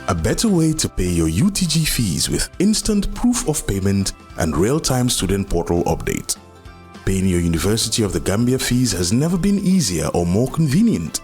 A better way to pay your UTG fees with instant proof of payment and real-time student portal update. Paying your University of the Gambia fees has never been easier or more convenient.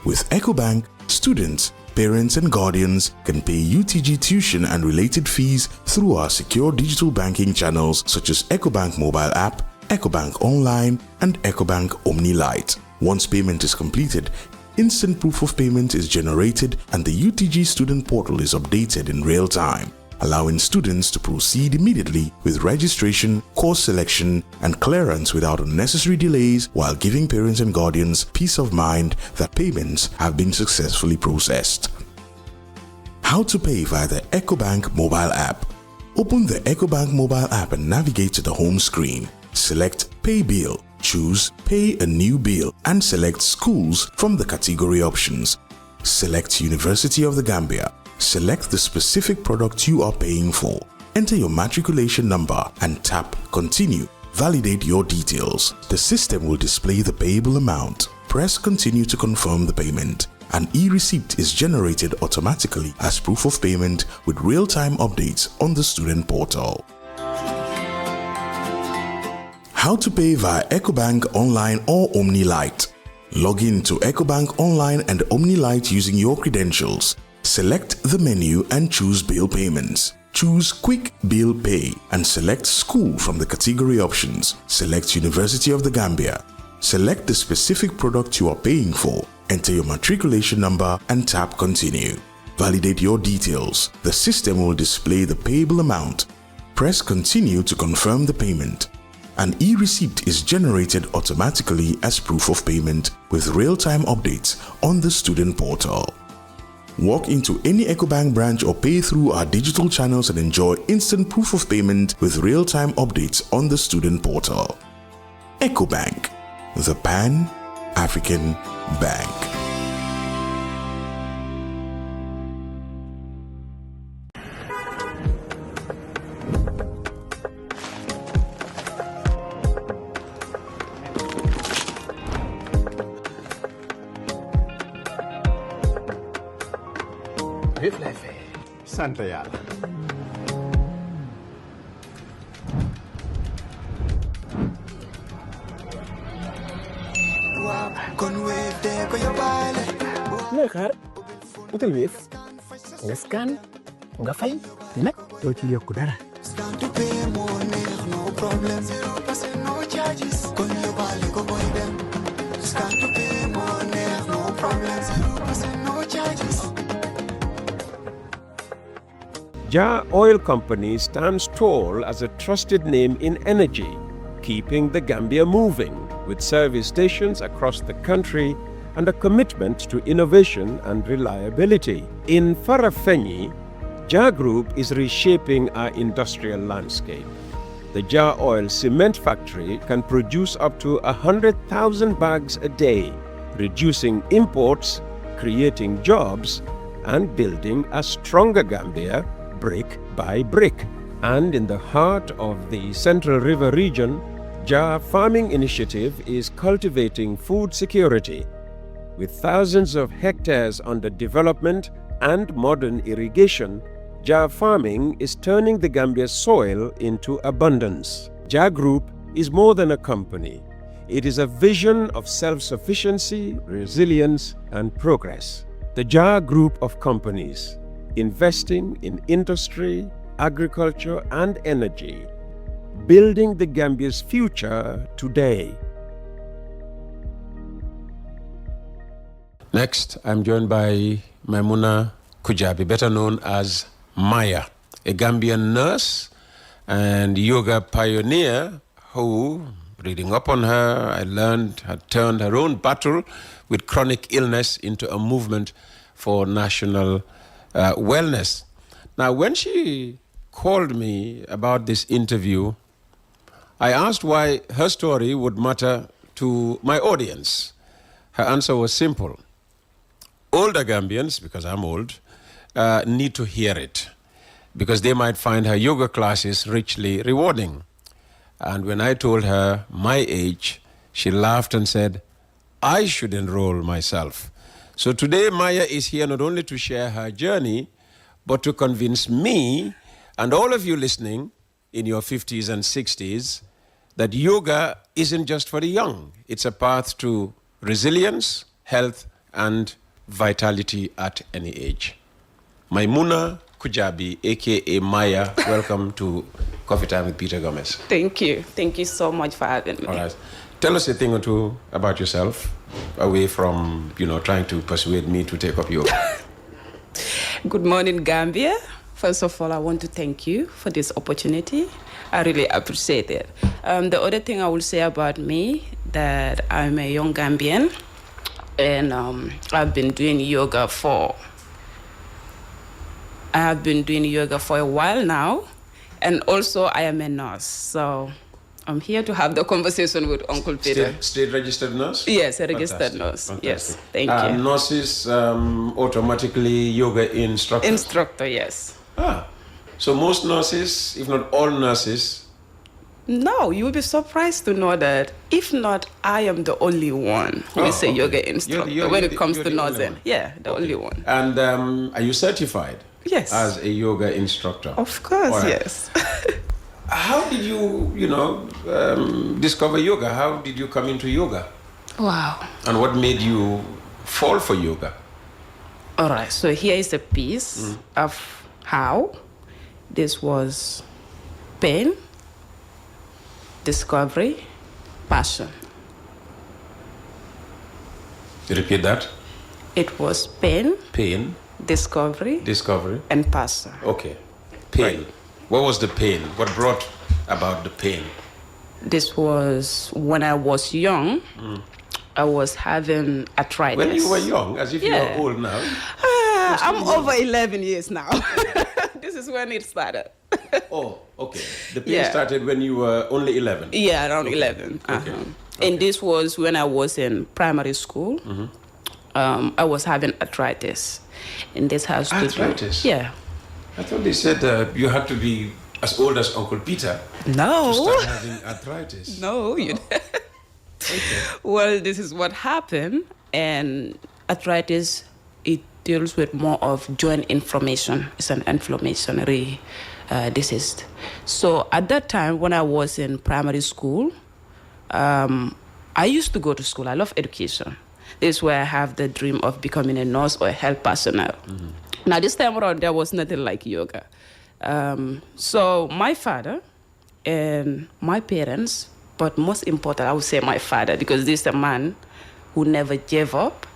With EcoBank, students, parents and guardians can pay UTG tuition and related fees through our secure digital banking channels such as EcoBank mobile app, EcoBank Online and EcoBank Omni Lite. Once payment is completed, instant proof of payment is generated and the UTG student portal is updated in real time, allowing students to proceed immediately with registration, course selection, and clearance without unnecessary delays, while giving parents and guardians peace of mind that payments have been successfully processed. How to pay via the EcoBank mobile app. Open the EcoBank mobile app and navigate to the home screen. Select Pay Bill. Choose Pay a New Bill and select Schools from the category options. Select University of the Gambia. Select the specific product you are paying for. Enter your matriculation number and tap Continue. Validate your details. The system will display the payable amount. Press Continue to confirm the payment. An e-receipt is generated automatically as proof of payment with real-time updates on the student portal. How to pay via EcoBank Online or Omni Lite. Log in to EcoBank Online and Omni Lite using your credentials. Select the menu and choose Bill Payments. Choose Quick Bill Pay and select School from the category options. Select University of the Gambia. Select the specific product you are paying for. Enter your matriculation number and tap Continue. Validate your details. The system will display the payable amount. Press Continue to confirm the payment. An e-receipt is generated automatically as proof of payment with real-time updates on the student portal. Walk into any EcoBank branch or pay through our digital channels and enjoy instant proof of payment with real-time updates on the student portal. EcoBank, the Pan-African Bank. Santa yàlla. looy xaar utal Wave nga scan nga fay te nag doo ci yokk dara. Jar Oil Company stands tall as a trusted name in energy, keeping the Gambia moving with service stations across the country and a commitment to innovation and reliability. In Farafenni, Jar Group is reshaping our industrial landscape. The Jar Oil Cement Factory can produce up to 100,000 bags a day, reducing imports, creating jobs, and building a stronger Gambia brick by brick. And in the heart of the Central River region, Jar Farming Initiative is cultivating food security. With thousands of hectares under development and modern irrigation, Jar Farming is turning the Gambia's soil into abundance. Jar Group is more than a company. It is a vision of self-sufficiency, resilience, and progress. The Jar Group of companies, investing in industry, agriculture, and energy, building the Gambia's future today. Next, I'm joined by Maimuna Kujabi, better known as Maya, a Gambian nurse and yoga pioneer who, reading up on her, I learned had turned her own battle with chronic illness into a movement for national wellness. Now, when she called me about this interview, I asked why her story would matter to my audience. Her answer was simple. Older Gambians, because I'm old, need to hear it because they might find her yoga classes richly rewarding. And when I told her my age, she laughed and said, I should enroll myself. So today, Maya is here not only to share her journey, but to convince me and all of you listening in your 50s and 60s that yoga isn't just for the young. It's a path to resilience, health, and vitality at any age. Maimuna Kujabi, a.k.a. Maya, welcome to Coffee Time with Peter Gomez. Thank you. Thank you so much for having me. All right. Tell us a thing or two about yourself, away from, trying to persuade me to take up yoga. Good morning, Gambia. First of all, I want to thank you for this opportunity. I really appreciate it. The other thing I will say about me, that I'm a young Gambian, and I've been doing yoga for a while now, and also I am a nurse. So I'm here to have the conversation with Uncle Peter. State registered nurse? Yes, a registered nurse. Fantastic. Yes, thank you. Nurses automatically yoga instructors? Instructor, yes. So most nurses, if not all nurses? No, you will be surprised to know that if not, I am the only one who is a yoga instructor when it comes to nursing. Yeah, the only one. And are you certified? Yes. As a yoga instructor? Of course, right. Yes. How did you, discover yoga? How did you come into yoga? Wow. And what made you fall for yoga? All right, so here is a piece of how this was pain, discovery, passion. Repeat that. It was pain, discovery, and passion. Okay. Pain. Right. What was the pain? What brought about the pain? This was when I was young. I was having arthritis. When you were young, as if you were old now. I'm over 11 years now. This is when it started. Oh, okay. The pain started when you were only 11? Yeah, around 11. Okay. And this was when I was in primary school. I was having arthritis. And this has to do... Arthritis? Yeah. I thought they said you had to be as old as Uncle Peter to start having arthritis. No. Okay. Well, this is what happened. And arthritis, it deals with more of joint inflammation. It's an inflammatory disease. So at that time, when I was in primary school, I used to go to school. I love education. This is where I have the dream of becoming a nurse or a health personnel. Now, this time around, there was nothing like yoga. So my father and my parents, but most important, I would say my father, because this is a man who never gave up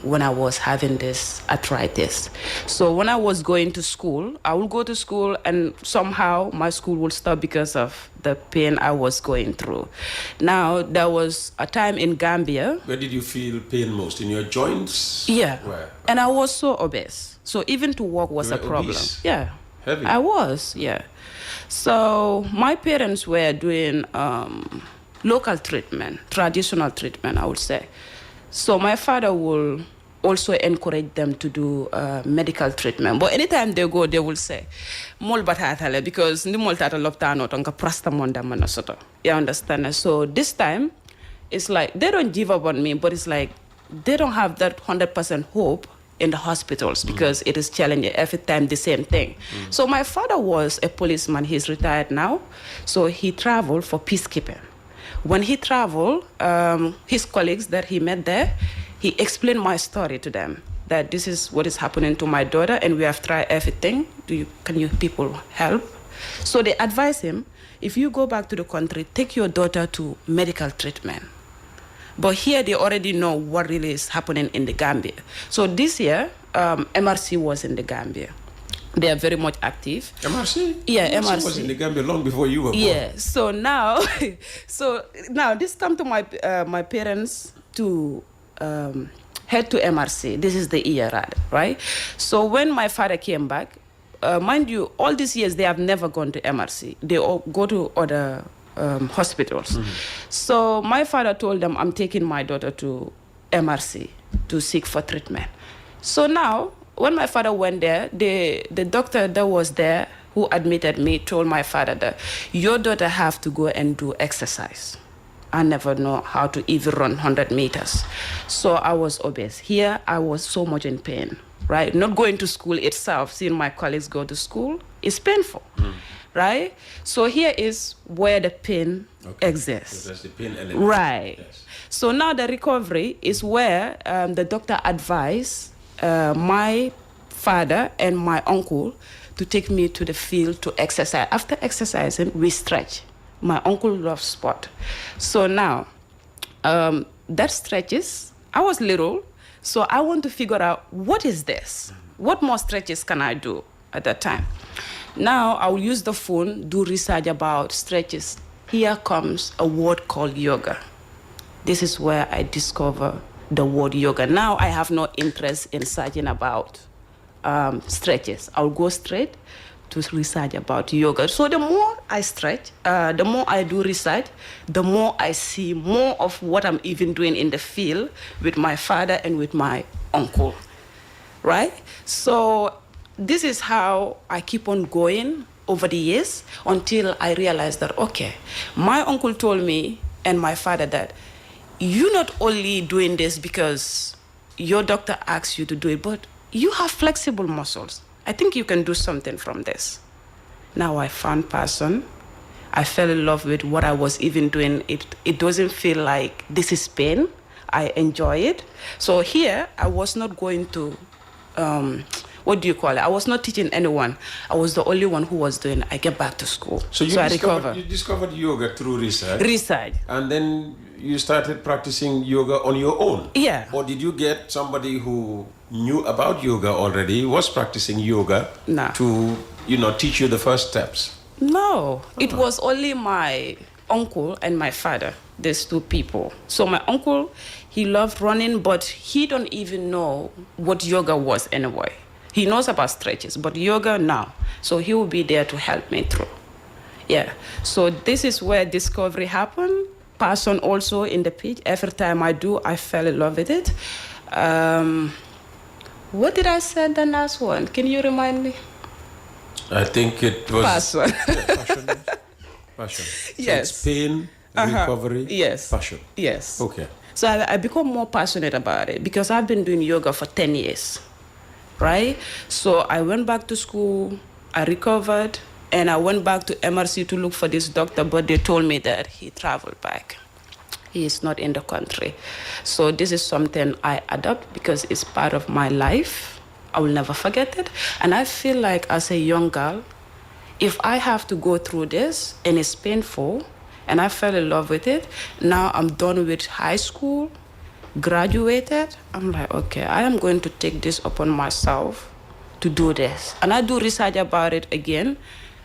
when I was having this arthritis. So when I was going to school, I would go to school and somehow my school would stop because of the pain I was going through. Now, there was a time in Gambia. Where did you feel pain most? In your joints? Yeah. Where? And I was so obese. So even to walk was a problem. Obese? Yeah. Heavy? I was, yeah. So my parents were doing local treatment, traditional treatment, I would say. So my father will also encourage them to do medical treatment. But anytime they go, they will say, "Mol batatale," because ni mol tata loptano tonka prasta monda manasoto. You understand? So this time, it's like they don't give up on me, but it's like they don't have that 100% hope in the hospitals because it is challenging every time the same thing. So my father was a policeman. He's retired now, so he traveled for peacekeeping. When he traveled, his colleagues that he met there, he explained my story to them, that this is what is happening to my daughter and we have tried everything. Can you people help? So they advised him, if you go back to the country, take your daughter to medical treatment. But here they already know what really is happening in the Gambia. So this year, MRC was in the Gambia. They are very much active. MRC? Yeah, MRC was in the Gambia long before you were born. Yeah, so now this come to my parents to head to MRC. This is the year, right? So when my father came back, mind you, all these years they have never gone to MRC. They all go to other hospitals. So my father told them, I'm taking my daughter to MRC to seek for treatment. So now, when my father went there, the doctor that was there who admitted me told my father that your daughter have to go and do exercise. I never know how to even run 100 meters. So I was obese. Here, I was so much in pain. right? Not going to school itself, seeing my colleagues go to school, is painful, right? So here is where the pain exists. So that's the pain element. Right. Yes. So now the recovery is where the doctor advised my father and my uncle to take me to the field to exercise. After exercising, we stretch. My uncle loves sport. So now, that stretches, I was little, so I want to figure out, what is this? What more stretches can I do at that time? Now, I will use the phone, do research about stretches. Here comes a word called yoga. This is where I discover the word yoga. Now, I have no interest in searching about stretches. I'll go straight to research about yoga. So the more I stretch, the more I do research, the more I see more of what I'm even doing in the field with my father and with my uncle, right? So this is how I keep on going over the years until I realized that, okay, my uncle told me and my father that you're not only doing this because your doctor asks you to do it, but you have flexible muscles. I think you can do something from this. Now I found passion. I fell in love with what I was even doing. It doesn't feel like this is pain. I enjoy it. So here, I was not going to, what do you call it? I was not teaching anyone. I was the only one who was doing it. I get back to school. So you I recover. You discovered yoga through research? Research. And then you started practicing yoga on your own? Yeah. Or did you get somebody who knew about yoga already, was practicing yoga to, teach you the first steps? No, it was only my uncle and my father, these two people. So my uncle, he loved running, but he don't even know what yoga was anyway. He knows about stretches, but yoga, no. So he will be there to help me through. Yeah, so this is where discovery happened. Passion also in the pitch. Every time I do, I fell in love with it. What did I say the last one? Can you remind me? I think it was... Passion. Passion. So Yes. it's pain, recovery, Yes. passion. Yes. Okay. So I become more passionate about it because I've been doing yoga for 10 years, right? So I went back to school, I recovered, and I went back to MRC to look for this doctor, but they told me that he traveled back. He is not in the country. So this is something I adopt because it's part of my life. I will never forget it. And I feel like as a young girl, if I have to go through this and it's painful, and I fell in love with it, now I'm done with high school, graduated, I'm like, okay, I am going to take this upon myself to do this. And I do research about it again.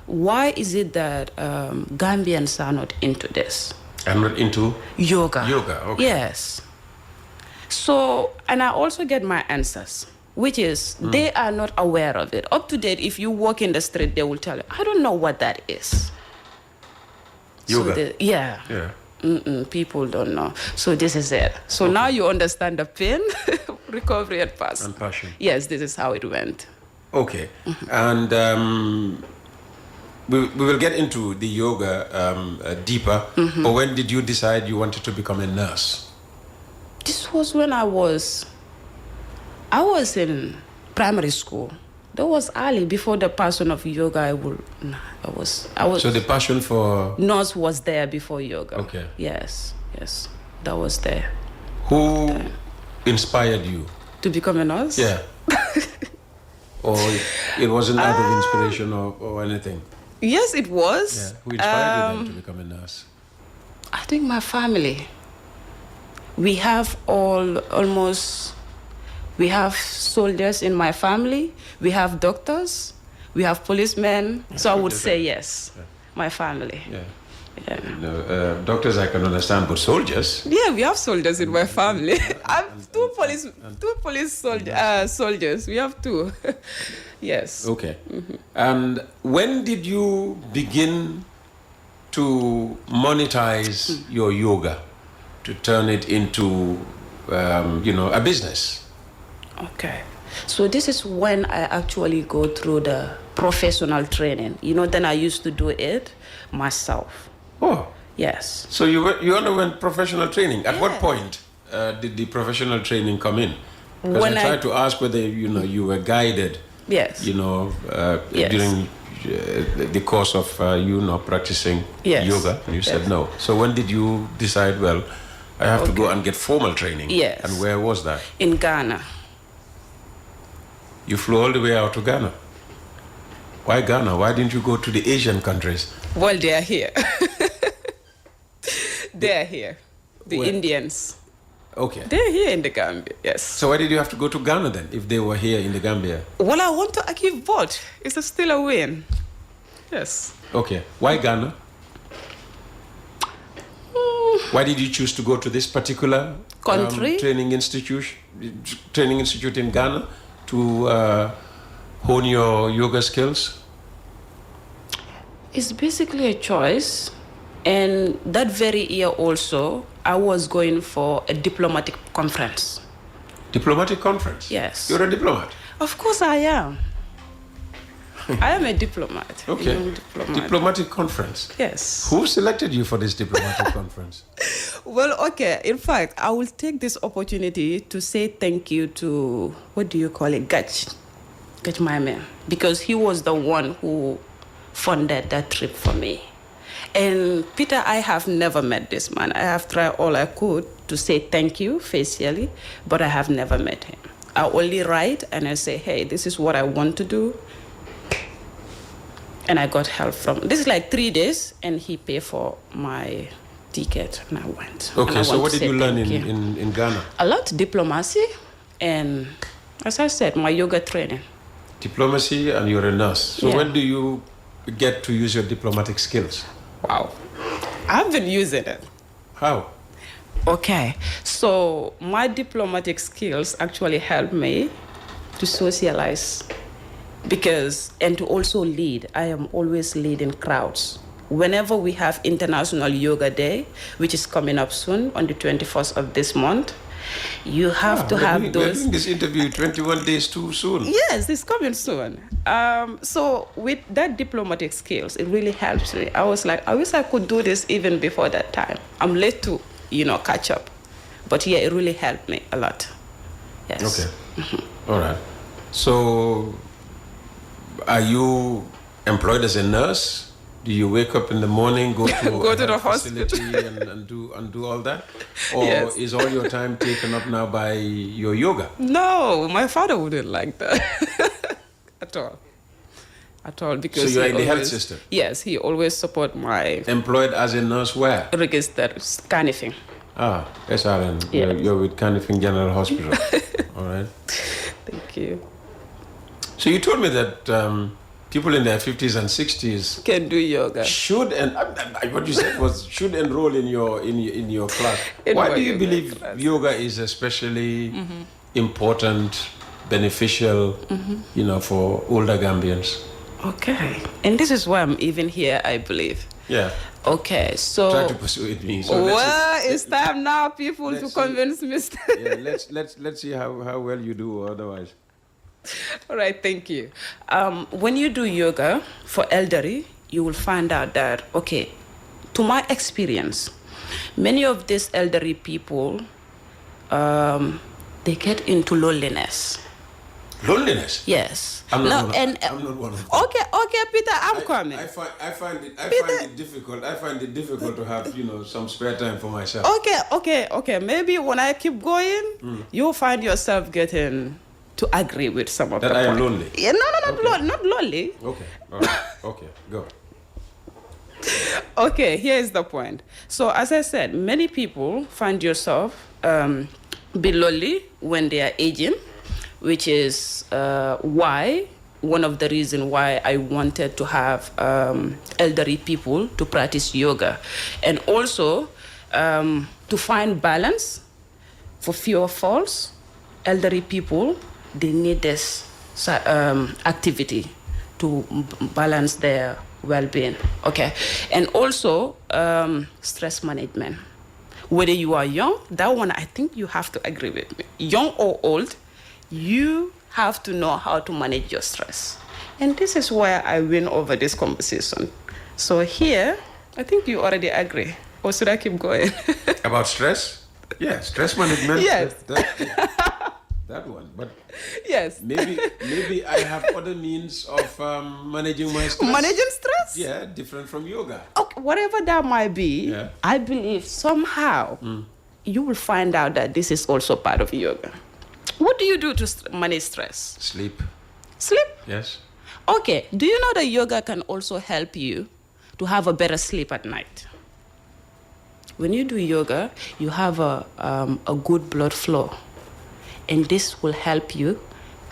Why is it that Gambians are not into this? I'm not into? Yoga. Yoga, okay. Yes. So, and I also get my answers, which is they are not aware of it. Up to date, if you walk in the street, they will tell you, I don't know what that is. Yoga? So yeah. People don't know. So this is it. So now you understand the pain, recovery, and passion. And passion. Yes, this is how it went. Okay. And we will get into the yoga deeper. But when did you decide you wanted to become a nurse? This was when I was in primary school. That was early, before the passion of yoga. I was. So the passion for nurse was there before yoga. Okay. Yes, that was there. Who inspired you to become a nurse? Yeah. Or it wasn't out of inspiration or anything? Yes, it was. Yeah. Who inspired you then to become a nurse? I think my family. We have we have soldiers in my family, we have doctors, we have policemen, so I would say yes, my family. Yeah. Doctors I can understand, but soldiers? Yeah, we have soldiers in my family. I have two police soldiers. We have two. Yes. Okay. And when did you begin to monetize your yoga, to turn it into, a business? Okay. So this is when I actually go through the professional training. Then I used to do it myself. Oh. Yes. So you underwent professional training. At what point did the professional training come in? Because I tried to ask whether, you were guided, Yes. Yes. during the course of, practicing Yes. yoga. And you said Yes. no. So when did you decide, well, I have to go and get formal training? Yes. And where was that? In Ghana. You flew all the way out to Ghana. Why Ghana? Why didn't you go to the Asian countries? Well, they are here. They are here. The Where? Indians. Okay. They're here in the Gambia, yes. So why did you have to go to Ghana then, if they were here in the Gambia? Well, I want to achieve both. It's still a win. Yes. Okay. Why Ghana? Why did you choose to go to this particular Country? training institute in Ghana to hone your yoga skills? It's basically a choice. And that very year also, I was going for a diplomatic conference. Diplomatic conference? Yes. You're a diplomat? Of course I am. I am a diplomat. a Okay. young diplomat. Diplomatic conference? Yes. Who selected you for this diplomatic conference? Well, okay. In fact, I will take this opportunity to say thank you to, what do you call it, Gach my man, because he was the one who funded that trip for me. And Peter, I have never met this man. I have tried all I could to say thank you facially, but I have never met him. I only write and I say, hey, this is what I want to do. And I got help from, this is like 3 days, and he paid for my ticket, and I went. Okay, so what did you learn thank in Ghana? A lot, diplomacy, and as I said, my yoga training. Diplomacy, and you're a nurse. So Yeah. when do you get to use your diplomatic skills? Wow. I've been using it. How? Okay, so my diplomatic skills actually help me to socialize and to also lead. I am always leading crowds. Whenever we have International Yoga Day, which is coming up soon on the 21st of this month, you have to have We're those. doing this interview 21 days too soon. Yes, it's coming soon. So with that diplomatic skills, it really helps me. I was like, I wish I could do this even before that time. I'm late to, catch up. But yeah, it really helped me a lot. Yes. Okay. All right. So are you employed as a nurse? Do you wake up in the morning, go to Go to the facility and do all that? Or Yes. is all your time taken up now by your yoga? No, my father wouldn't like that at all. At all, because So you're he in the health always- system? Yes, he always support my Employed as a nurse where? registered anything. SRN. Yes. You're with Canifing General Hospital. All right. Thank you. So you told me that people in their 50s and 60s Can do yoga. should, and what you said was should enroll in your class. In Why my do you yoga believe class. yoga is especially important, beneficial, for older Gambians? Okay. And this is why I'm even here, I believe. Yeah. Okay, so Try to persuade me. So well, it's time now, people, to let's convince me. yeah, let's see how well you do otherwise. All right, thank you. When you do yoga for elderly, you will find out that, okay, to my experience, many of these elderly people, they get into loneliness. Loneliness? Yes. I'm not one of and, I'm not one of them. Okay, Peter, I'm coming. I find it difficult. I find it difficult to have some spare time for myself. Okay. Maybe when I keep going, you'll find yourself getting to agree with some of That the I am points. lonely. Yeah, not lonely. Okay. All right. Okay. Go. Okay, here's the point. So as I said, many people find yourself be lonely when they are aging, which is one of the reasons why I wanted to have elderly people to practice yoga, and also to find balance for fewer falls. Elderly people, they need this activity to balance their well-being. Okay, and also stress management. Whether you are young, that one I think you have to agree with me. Young or old, you have to know how to manage your stress. And this is where I win over this conversation. So here, I think you already agree. Or should I keep going? About stress? Yeah, stress management. Yes. that one. But Yes. maybe I have other means of managing my stress. Managing stress? Yeah, different from yoga. Okay, whatever that might be, Yeah. I believe somehow you will find out that this is also part of yoga. What do you do to manage stress? Sleep. Sleep? Yes. Okay. Do you know that yoga can also help you to have a better sleep at night? When you do yoga, you have a good blood flow. And this will help you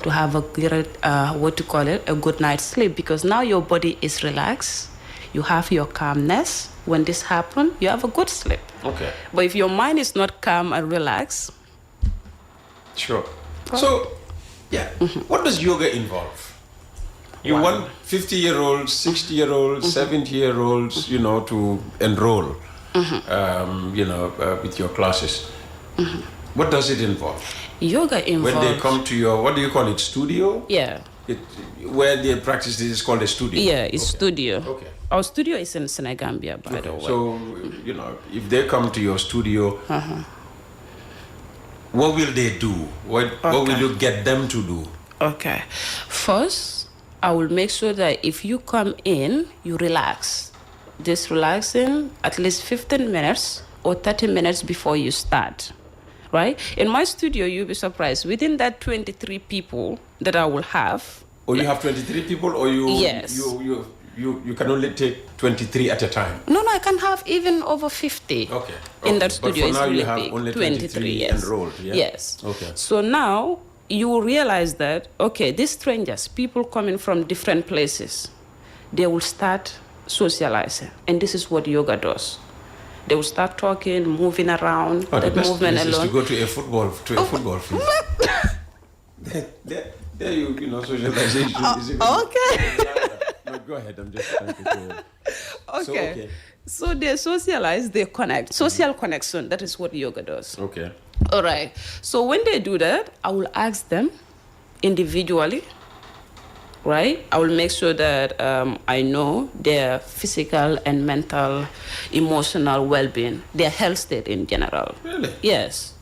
to have a good, a good night's sleep, because now your body is relaxed. You have your calmness. When this happens, you have a good sleep. Okay. But if your mind is not calm and relaxed. Sure. So, yeah, what does yoga involve? You want 50-year-olds, 60-year-olds, 70-year-olds, to enroll, with your classes. What does it involve? Yoga involves... When they come to your, what do you call it, studio? Yeah. Where they practice this is called a studio? Yeah, it's studio. Okay. Our studio is in Gambia, by the way. So, if they come to your studio, what will they do? What will you get them to do? Okay. First, I will make sure that if you come in, you relax. Just relaxing at least 15 minutes or 30 minutes before you start. Right? In my studio, you'll be surprised. Within that 23 people that I will have. Oh, you have 23 people, or you? Yes. You can only take 23 at a time. No, I can have even over 50. Okay. In that studio, but for now, it's really you have big. only 23, yes. enrolled. Yeah? Yes. Okay. So now you will realize that, okay, these strangers, people coming from different places, they will start socializing. And this is what yoga does. They will start talking, moving around. The best movement place is alone. to go to a football field. there you socialization. Okay. No, go ahead. I'm just trying to. Okay. So they socialize, they connect. Social connection. That is what yoga does. Okay. All right. So when they do that, I will ask them individually. Right? I will make sure that I know their physical and mental, emotional well-being, their health state in general. Really? Yes.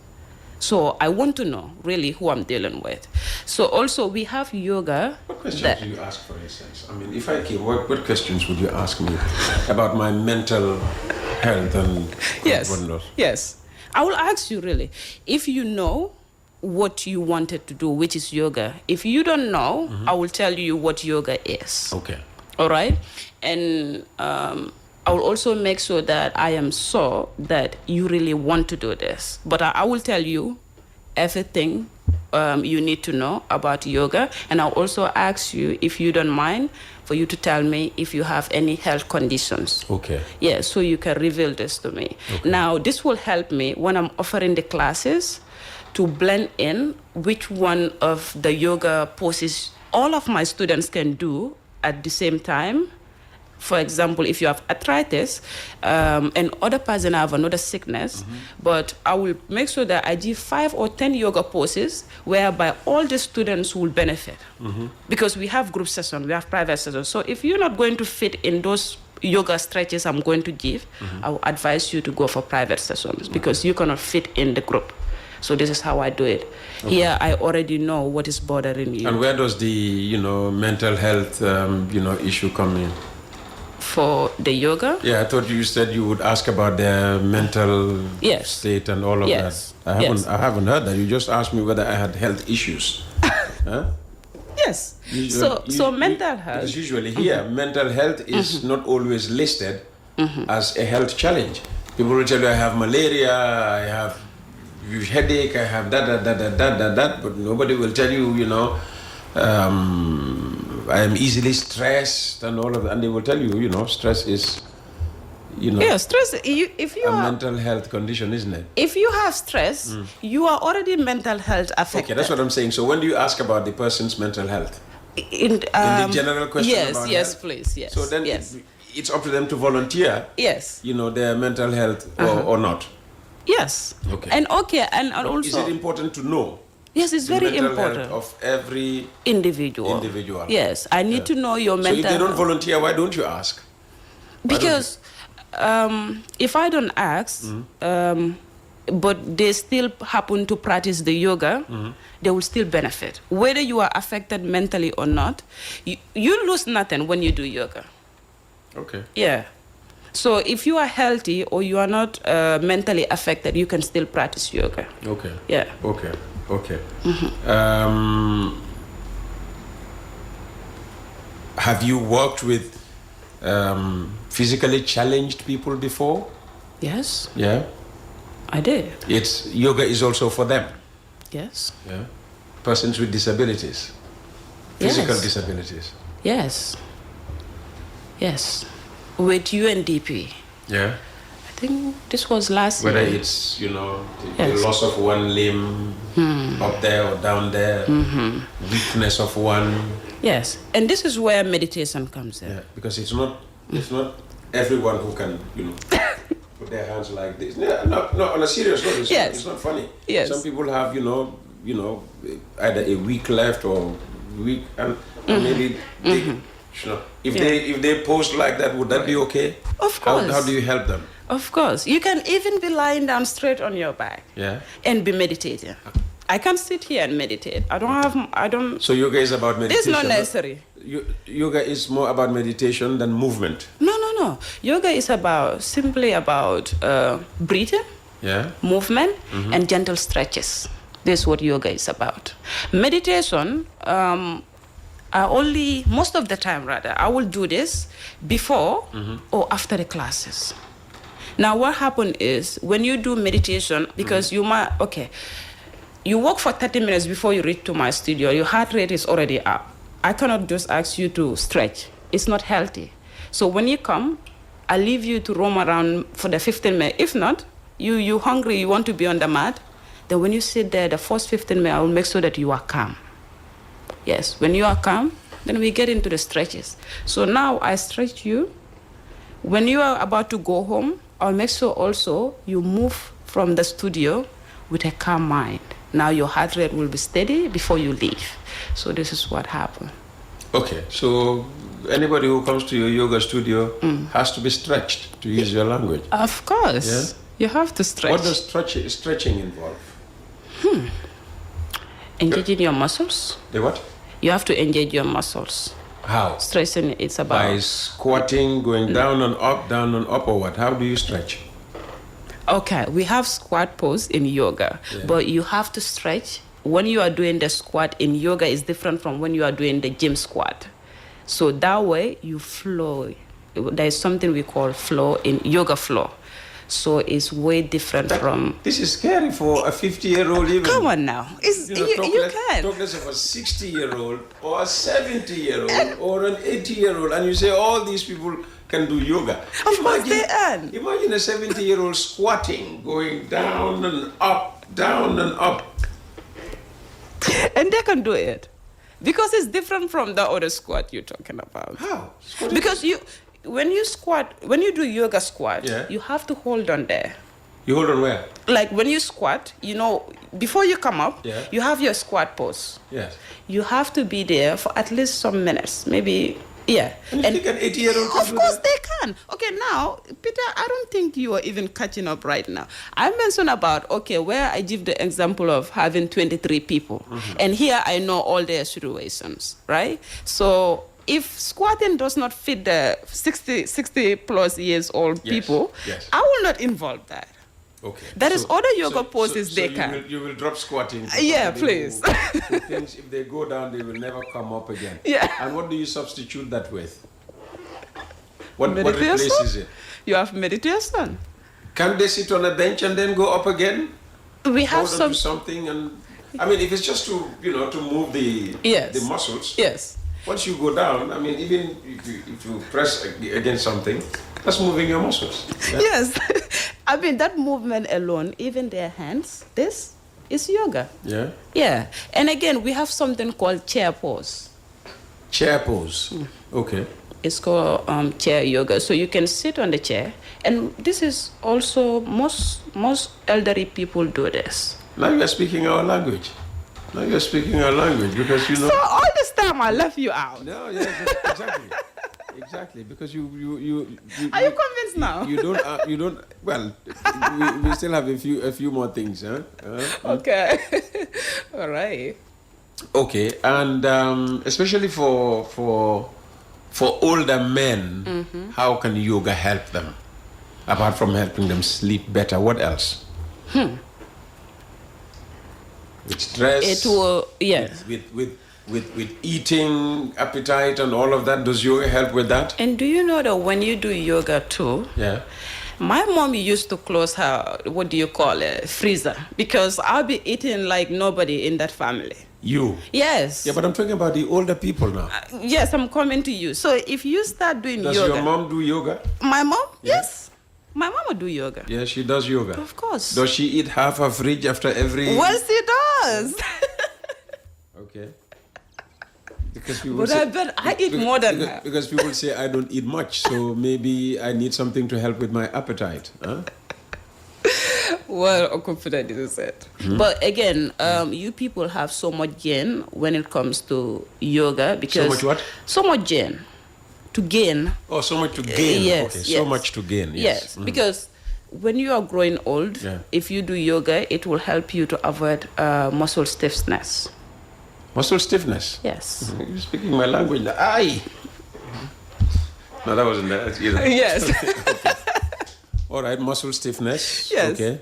So I want to know really who I'm dealing with. So also we have yoga. What questions do you ask, for instance? I mean, if I came, what questions would you ask me about my mental health and whatnot? Yes. I will ask you really, if you know what you wanted to do, which is yoga. If you don't know, I will tell you what yoga is. Okay. All right? And I will also make sure that I am sure that you really want to do this. But I will tell you everything you need to know about yoga. And I'll also ask you, if you don't mind, for you to tell me if you have any health conditions. Okay. Yeah, so you can reveal this to me. Okay. Now, this will help me when I'm offering the classes to blend in which one of the yoga poses all of my students can do at the same time. For example, if you have arthritis and other person have another sickness, but I will make sure that I give 5 or 10 yoga poses whereby all the students will benefit. Because we have group sessions, we have private sessions. So if you're not going to fit in those yoga stretches I'm going to give, I will advise you to go for private sessions because you cannot fit in the group. So this is how I do it. Okay. Here, I already know what is bothering you. And where does the, mental health, issue come in? For the yoga? Yeah, I thought you said you would ask about their mental state and all of that. I haven't heard that. You just asked me whether I had health issues. Huh? Yes. So mental health. Because usually here, mental health is not always listed as a health challenge. People will tell you, I have malaria, I have headache, I have that, but nobody will tell you, I am easily stressed and all of that. And they will tell you, stress is, Yeah, stress, if you a mental health condition, isn't it? If you have stress, you are already mental health affected. Okay, that's what I'm saying. So when do you ask about the person's mental health? In the general question about health? Please, yes. So then it's up to them to volunteer, their mental health or not. Yes. Okay. And also... Is it important to know? Yes, it's very important. Health of every individual. Yes, I need to know your mental health. So if they don't volunteer, why don't you ask? Because if I don't ask, but they still happen to practice the yoga, they will still benefit. Whether you are affected mentally or not, you lose nothing when you do yoga. Okay. Yeah. So if you are healthy or you are not mentally affected, you can still practice yoga. Okay. Yeah. Okay. Okay. Have you worked with physically challenged people before? Yes, Yeah. I did. It's yoga is also for them. Yes. Yeah. Persons with disabilities, physical Yes. disabilities. Yes. Yes. With UNDP. Yeah. I think this was last Whether year. it's the Yes. loss of one limb up there or down there, weakness of one. Yes. And this is where meditation comes in. Yeah. Because it's not everyone who can put their hands like this. Yeah, no, on a serious note, it's not funny. Yes. Some people have either a week left or week and maybe they, if they post like that, would that be okay? Of course. How do you help them? Of course. You can even be lying down straight on your back. Yeah. And be meditating. I can sit here and meditate. I don't. So yoga is about meditation. It's not necessary. Yoga is more about meditation than movement. No. Yoga is simply about breathing, Yeah. movement, and gentle stretches. This is what yoga is about. Meditation, most of the time I will do this before or after the classes. Now what happens is when you do meditation, because you walk for 30 minutes before you reach to my studio, your heart rate is already up. I cannot just ask you to stretch. It's not healthy. So when you come, I leave you to roam around for the 15 minutes. If not, you're hungry, you want to be on the mat, then when you sit there, the first 15 minutes, I will make sure that you are calm. Yes, when you are calm, then we get into the stretches. So now I stretch you. When you are about to go home, I'll make sure also you move from the studio with a calm mind. Now your heart rate will be steady before you leave. So this is what happened. Okay, so anybody who comes to your yoga studio has to be stretched, to use your language. Of course. Yeah? You have to stretch. What does stretching involve? Engaging your muscles. The what? You have to engage your muscles. How? Stretching, it's about... By squatting, going down and up, or what? How do you stretch? Okay, we have squat pose in yoga, but you have to stretch. When you are doing the squat in yoga, is different from when you are doing the gym squat. So that way you flow. There is something we call flow in yoga flow. So it's way different from... This is scary for a 50-year-old even. Come on now. You can. Talk less of a 60-year-old or a 70-year-old or an 80-year-old, and you say all these people can do yoga. Of course they can. Imagine a 70-year-old squatting, going down and up, down and up. And they can do it. Because it's different from the other squat you're talking about. How? Because when you do yoga squat, you have to hold on there. You hold on where? Like when you squat, before you come up, you have your squat pose. Yes. You have to be there for at least some minutes, maybe, yeah. And you think an 80-year-old can Of do course that? they can. Okay, now, Peter, I don't think you are even catching up right now. I mentioned about, where I give the example of having 23 people. And here I know all their situations, right? So if squatting does not fit the 60 plus years old people, I will not involve that. Okay. That is other yoga poses they can. You will drop squatting. Yeah, please. Who thinks if they go down, they will never come up again. Yeah. And what do you substitute that with? What Meditation? replaces it? You have meditation. Can they sit on a bench and then go up again? We have Hold on to something, and I mean, if it's just to to move the muscles. Yes. Once you go down, I mean, even if you press against something, that's moving your muscles. Yeah? Yes. I mean, that movement alone, even their hands, this is yoga. Yeah? Yeah. And again, we have something called chair pose. Chair pose. Okay. It's called chair yoga. So you can sit on the chair. And this is also, most elderly people do this. Now you are speaking our language. Because So all this time I left you out. No, yes, exactly. Exactly, because you Are you convinced now? you don't. Well, we still have a few more things, huh? Okay. All right. Okay, and especially for older men, how can yoga help them? Apart from helping them sleep better, what else? With stress. It will, yes. With eating, appetite, and all of that. Does yoga help with that? And do you know that when you do yoga too? Yeah. My mom used to close her, what do you call it, freezer, because I'll be eating like nobody in that family. You? Yes. Yeah, but I'm talking about the older people now. Yes, I'm coming to you. So if you start doing Does yoga. your mom do yoga? My mom? Yeah. Yes. My mama do yoga. Yeah, she does yoga. Of course. Does she eat half her fridge after every... Well, she does. Okay. Because people But say, I bet I eat more than her. because people say I don't eat much, so maybe I need something to help with my appetite. Huh? Well, confident is it. But again, you people have so much gain when it comes to yoga because So much what? So much gain. To gain. Oh, so much to gain. Yes, Okay, yes. so much to gain. Yes. Because when you are growing old, Yeah. if you do yoga, it will help you to avoid muscle stiffness. Muscle stiffness. Yes. You're speaking my language. Aye. No, that wasn't that either. Yes. All right, muscle stiffness. Yes. Okay.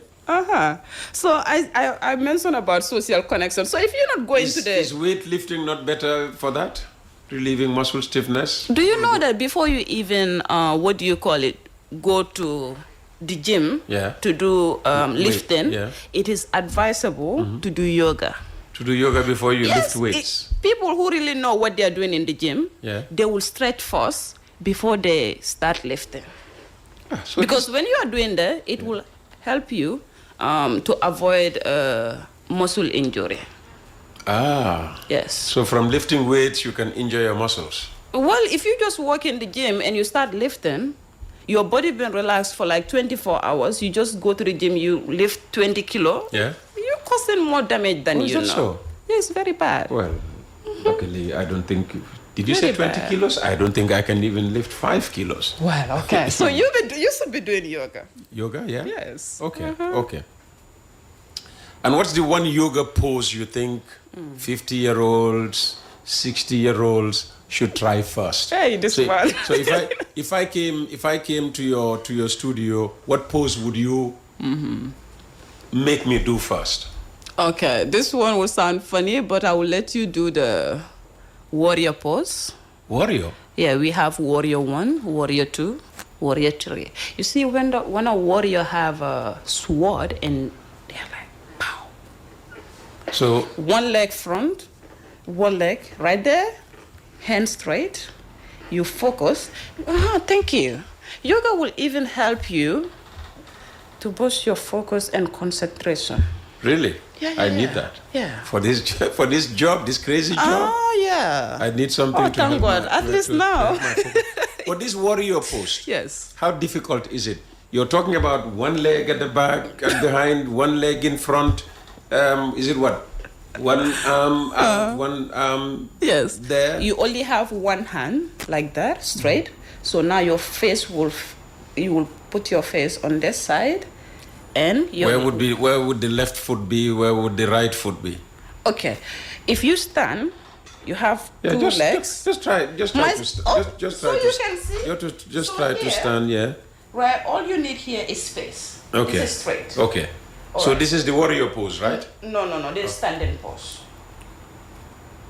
So I mentioned about social connection. So if you're not going to the... Is weightlifting not better for that? Relieving muscle stiffness? Do you know that before you even, what do you call it, go to the gym to do lifting, it is advisable to do yoga. To do yoga before you lift weights? People who really know what they are doing in the gym, they will stretch first before they start lifting. So because when you are doing that, it will help you to avoid muscle injury. Yes. So from lifting weights, you can injure your muscles? Well, if you just walk in the gym and you start lifting, your body been relaxed for like 24 hours. You just go to the gym, you lift 20 kilo. Yeah. You're causing more damage than you know. Is that so? Yeah, it's very bad. Well, luckily, I don't think... Did you Very say 20 bad. kilos? I don't think I can even lift 5 kilos. Well, okay. So you should be doing yoga. Yoga, yeah? Yes. Okay, okay. And what's the one yoga pose you think 50-year-olds, 60-year-olds should try first? Hey, this one. So if I came to your studio, what pose would you make me do first? Okay, this one will sound funny, but I will let you do the warrior pose. Warrior? Yeah, we have warrior 1, warrior 2, warrior 3. You see, when a warrior have a sword and they're like, pow. So one leg front, one leg right there, hand straight. You focus. Thank you. Yoga will even help you to boost your focus and concentration. Really? Yeah, I need that. Yeah. For this job, this crazy job. Oh, yeah. I need something to thank help God. At least now. For this warrior post, Yes. how difficult is it? You're talking about one leg at the back and behind, one leg in front. Is it what? One arm, one arm Yes. there? You only have one hand like that, straight. So now your face you will put your face on this side. And where would the left foot be? Where would the right foot be? Okay, if you stand, you have two legs. Just try to stand. So you can see. You have to just try to stand. Yeah. Where all you need here is space. Okay. This is straight. Okay. So right. this is the warrior pose, right? No. This is standing pose.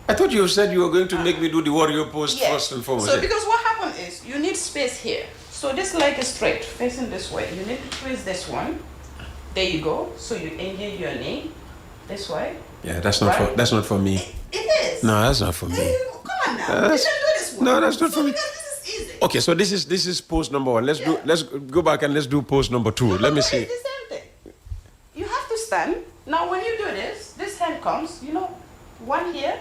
I thought you said you were going to make me do the warrior pose Yes. first and foremost. So because what happens is you need space here. So this leg is straight, facing this way. You need to twist this one. There you go. So you engage your knee this way. Yeah, that's not for me. It is. No, that's not for me. Come on now. You can do this one. No, that's not for me. Because this is easy. Okay, so this is pose number 1. Let's go back and let's do pose number 2. Let me see. It's the same thing. You have to stand. Now when you do this hand comes, one here,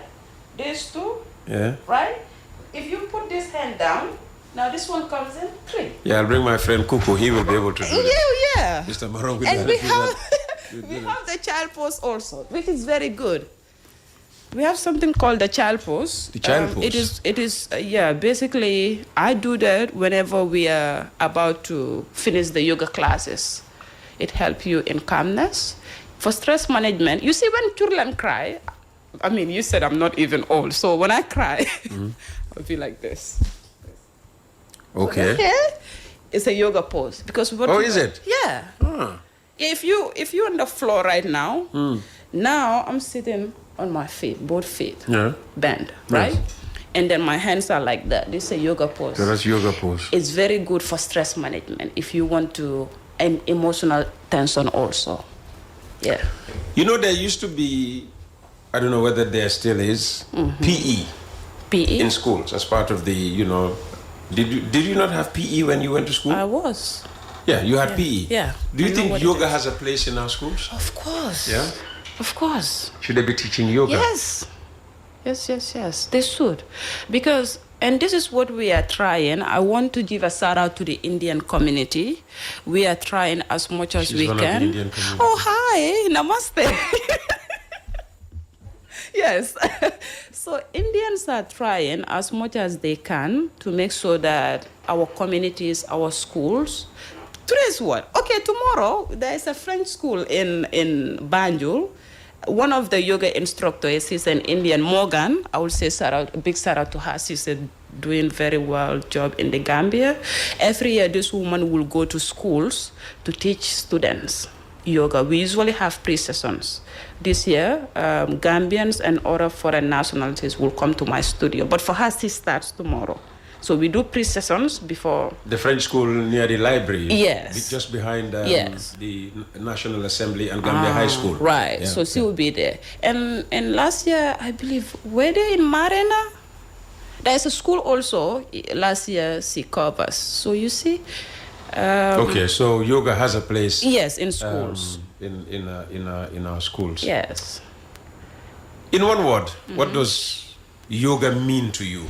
there's 2, Yeah. right? If you put this hand down, now this one comes in 3. Yeah, I'll bring my friend Kuku. He will be able to do this. Yeah. Mr. Marong will And do we that. have the child pose also, which is very good. We have something called the child pose. The child pose? It is basically, I do that whenever we are about to finish the yoga classes. It helps you in calmness. For stress management, you see when children cry, I mean, you said I'm not even old, so when I cry, I'll be like this. Okay. So it's a yoga pose. Because what is it? Yeah. Ah. If you're on the floor right now, now I'm sitting on my feet, both feet, bend, right? Yes. And then my hands are like that. This is a yoga pose. So that's yoga pose. It's very good for stress management if you want to, and emotional tension also. Yeah. You know, there used to be, I don't know whether there still is, PE. PE? In schools as part of the, you know, did you not have PE when you went to school? I was. Yeah, you had PE. Yeah. Do you think yoga has a place in our schools? Of course. Yeah? Of course. Should they be teaching yoga? Yes. Yes. They should. Because, and this is what we are trying. I want to give a shout out to the Indian community. We are trying as much as we one can. Of the Indian community. Oh, hi. Namaste. Yes. So Indians are trying as much as they can to make sure that our communities, our schools. Today's what? Okay, tomorrow there is a French school in Banjul. One of the yoga instructors, he's an Indian, Morgan. I will say a big shout out to her. She's doing very well job in the Gambia. Every year, this woman will go to schools to teach students yoga. We usually have pre-sessions. This year, Gambians and other foreign nationalities will come to my studio. But for her, she starts tomorrow. So we do pre-sessions before. The French school near the library? Yes. Just behind yes. the National Assembly and Gambia High School. Right. Yeah, so she will be there. And last year, I believe, were they in Marina? There's a school also. Last year, she covers. So you see. Okay, so yoga has a place. Yes, in schools. In our schools. Yes. In one word, what does yoga mean to you?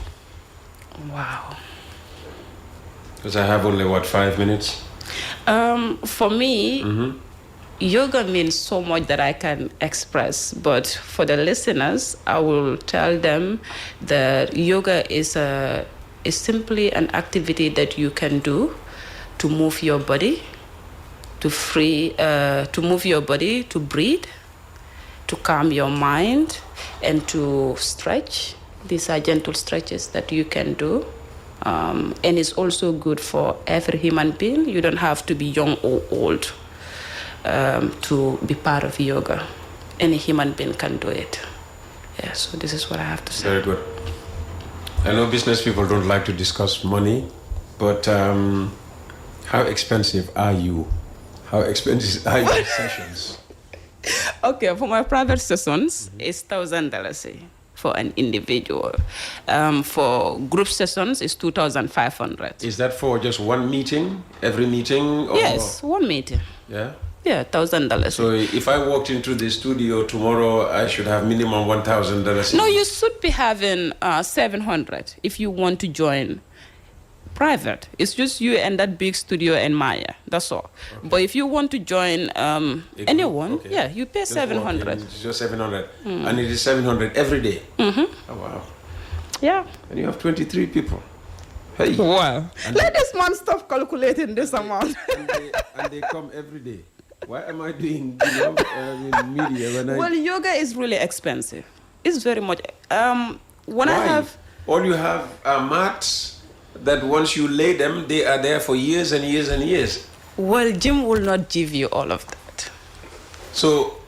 Wow. Because I have only, 5 minutes? For me, yoga means so much that I can express. But for the listeners, I will tell them that yoga is simply an activity that you can do to move your body, to move your body, to breathe, to calm your mind, and to stretch. These are gentle stretches that you can do. And it's also good for every human being. You don't have to be young or old to be part of yoga. Any human being can do it. Yeah, so this is what I have to say. Very good. I know business people don't like to discuss money, but how expensive are you? How expensive are your sessions? Okay, for my private sessions, it's $1,000 for an individual. For group sessions, it's $2,500. Is that for just one meeting, every meeting? Or? Yes, one meeting. Yeah? Yeah, $1,000. So if I walked into the studio tomorrow, I should have minimum $1,000? No, you should be having $700 if you want to join private. It's just you and that big studio and Maya. That's all. Okay. But if you want to join anyone, yeah, you pay $700. It's just $700. And it is $700 every day? Oh, wow. Yeah. And you have 23 people. Hey. Wow. Let this man stop calculating this amount. And they come every day. Why am I doing media when Well, yoga is really expensive. It's very much. Why? All you have are mats that once you lay them, they are there for years and years and years. Well, gym will not give you all of that. So,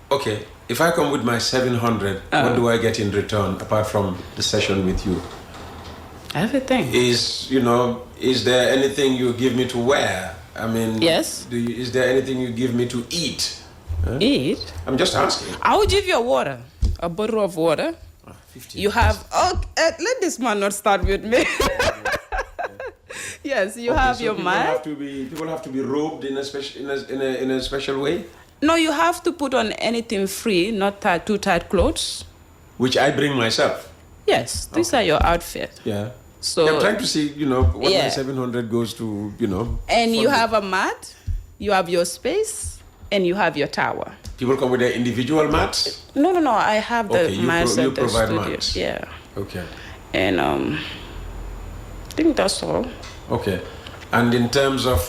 okay, if I come with my $700, what do I get in return apart from the session with you? Everything. Is there anything you give me to wear? I mean, yes. Is there anything you give me to eat? Huh? Eat? I'm just asking. I will give you water, a bottle of water. 15 you have. Let this man not start with me. Yes, you have so your mat. People have to be robed in a special way. No, you have to put on anything free, not too tight clothes. Which I bring myself. Yes, these are your outfit. Yeah. So I'm trying to see, what my $700 goes to, And you have a mat, you have your space, and you have your tower. People come with their individual mats? No. I have the Okay, mats you at the provide studio. mats. Yeah. Okay. And I think that's all. Okay. And in terms of,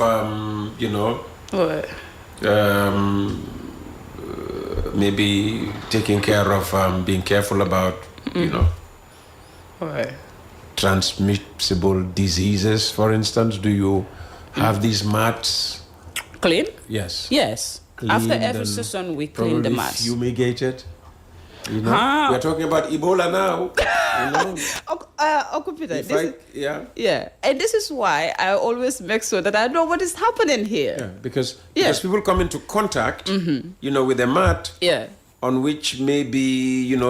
What? maybe taking care of, being careful about, What? transmissible diseases, for instance, do you have these mats? Clean? Yes. Yes. After Cleaned every and season, we clean the probably mats. fumigated. Ah. We're talking about Ebola now. Yeah, and this is why I always make sure that I know what is happening here. Yeah, because people come into contact, with a mat Yeah. on which maybe,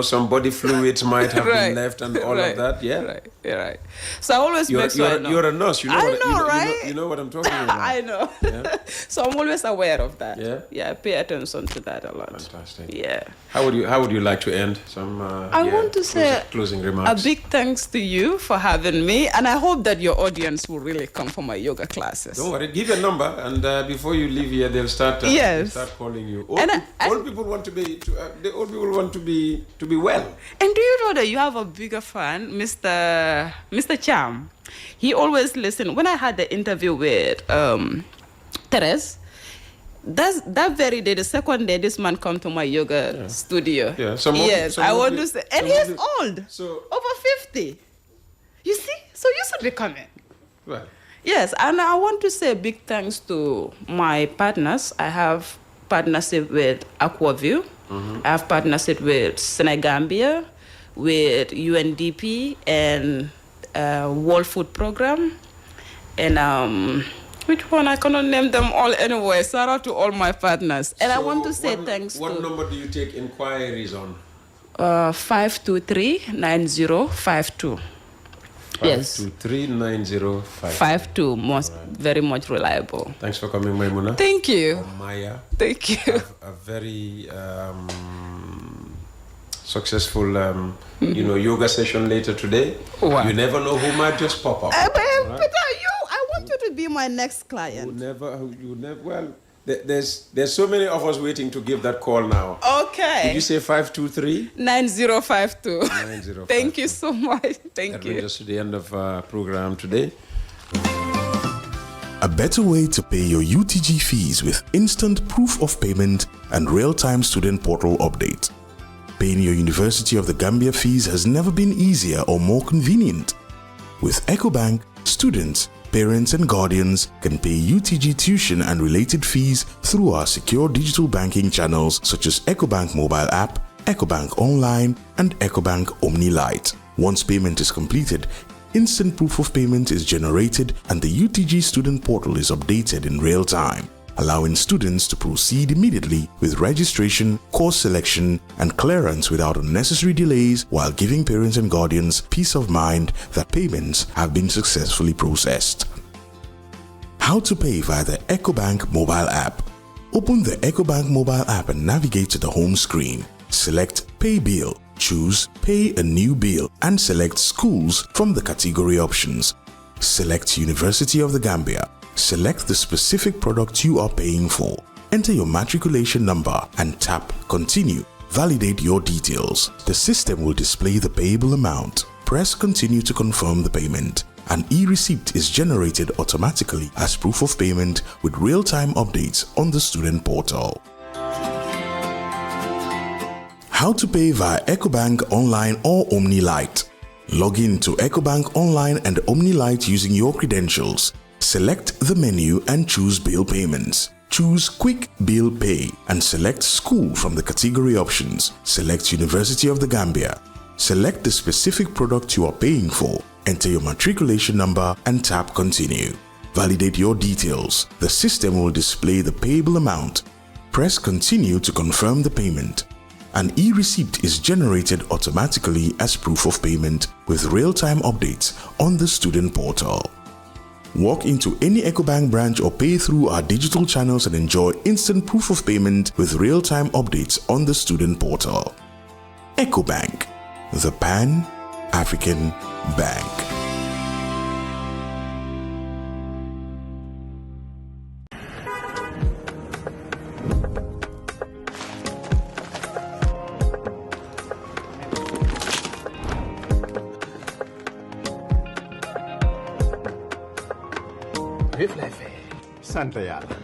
some body fluids might have been left and all of that. Yeah. Right. So I always make sure I know. You're a nurse. Right? You know what I'm talking about. I know. Yeah. So I'm always aware of that. Yeah? Yeah, I pay attention to that a lot. Fantastic. Yeah. How would you like to end? Some I want to say closing a remarks. big thanks to you for having me, and I hope that your audience will really come for my yoga classes. Don't worry, give a number, and before you leave here, they'll start. Yes. They'll start calling you. Old people want to be. The old people want to be well. And do you know that you have a bigger fan, Mr. Cham? He always listen. When I had the interview with Teres, that very day, the second day, this man come to my yoga studio. Yeah. I want to say, and he's old, So over 50. You see, so you should be coming. well. Yes, and I want to say big thanks to my partners. I have partnership with Aquaview. I have partnership with Senegambia, with UNDP and World Food Program. And which one? I cannot name them all anyway. Shout out to all my partners. And I want to say thanks What to... number do you take inquiries on? 523-9052. Yes. 523-9052. Very much reliable. Thanks for coming, Maimuna. Thank you. Maya. Thank you. A very successful, yoga session later today. Wow. You never know who might just pop up. But I want you to be my next client. You never. Well, there's so many of us waiting to give that call now. Okay. Did you say 523? 9052. 9052. Thank you so much. Thank That you. brings us to the end of our program today. A better way to pay your UTG fees with instant proof of payment and real-time student portal update. Paying your University of the Gambia fees has never been easier or more convenient. With EcoBank, students, parents and guardians can pay UTG tuition and related fees through our secure digital banking channels such as EcoBank mobile app, EcoBank Online, and EcoBank Omni Lite. Once payment is completed, instant proof of payment is generated and the UTG student portal is updated in real time, allowing students to proceed immediately with registration, course selection, and clearance without unnecessary delays, while giving parents and guardians peace of mind that payments have been successfully processed. How to pay via the EcoBank mobile app. Open the EcoBank mobile app and navigate to the home screen. Select Pay Bill, choose Pay a New Bill, and select Schools from the category options. Select University of the Gambia. Select the specific product you are paying for. Enter your matriculation number and tap Continue. Validate your details. The system will display the payable amount. Press Continue to confirm the payment. An e-receipt is generated automatically as proof of payment with real-time updates on the student portal. How to pay via EcoBank Online or Omni Lite. Log in to EcoBank Online and Omni Lite using your credentials. Select the menu and choose Bill Payments. Choose Quick Bill Pay and select School from the category options. Select University of the Gambia. Select the specific product you are paying for. Enter your matriculation number and tap Continue. Validate your details. The system will display the payable amount. Press Continue to confirm the payment. An e-receipt is generated automatically as proof of payment with real-time updates on the student portal. Walk into any EcoBank branch or pay through our digital channels and enjoy instant proof of payment with real-time updates on the student portal. EcoBank, the Pan-African Bank. Wave lay fay. Sant yàlla.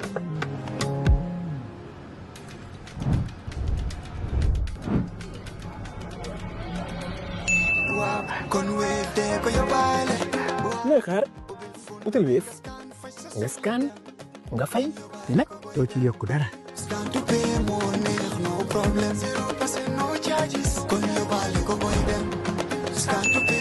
looy xaar utal Wave nga scan nga fay te nag doo ci yokku dara. No problem. 0% no charges. Con yo vale como idem. Scan to pay.